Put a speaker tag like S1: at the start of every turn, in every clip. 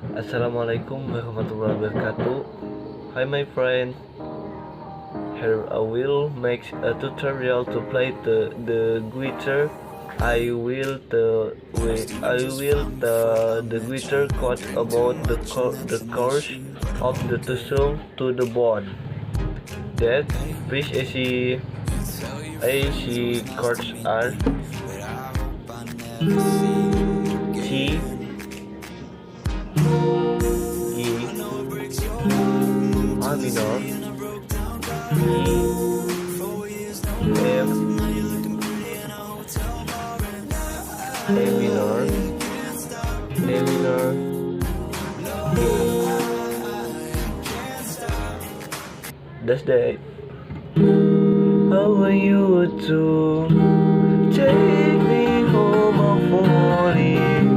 S1: Assalamualaikum warahmatullahi wabarakatuh. Hi my friend. Here I will make a tutorial to play the guitar. I will the guitar chord about the chords of the two song to the bone. That which AC chords are C, A minor, E, F, A minor, A. That's that. How are you to take me home? I'm falling,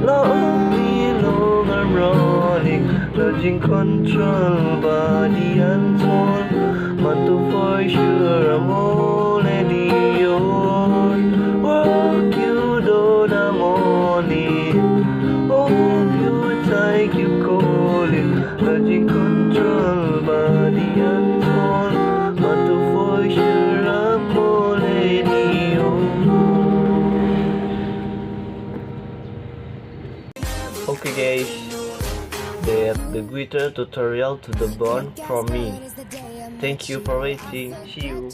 S1: love me long I'm rolling, losing control, body and soul. But to for sure I'm already on. Walk you down, I'm on it. Hope you take you calling, losing control, body and soul. But to for sure I'm already on. Okay guys, that's the guitar tutorial to the bone from me. Thank you for watching. See you.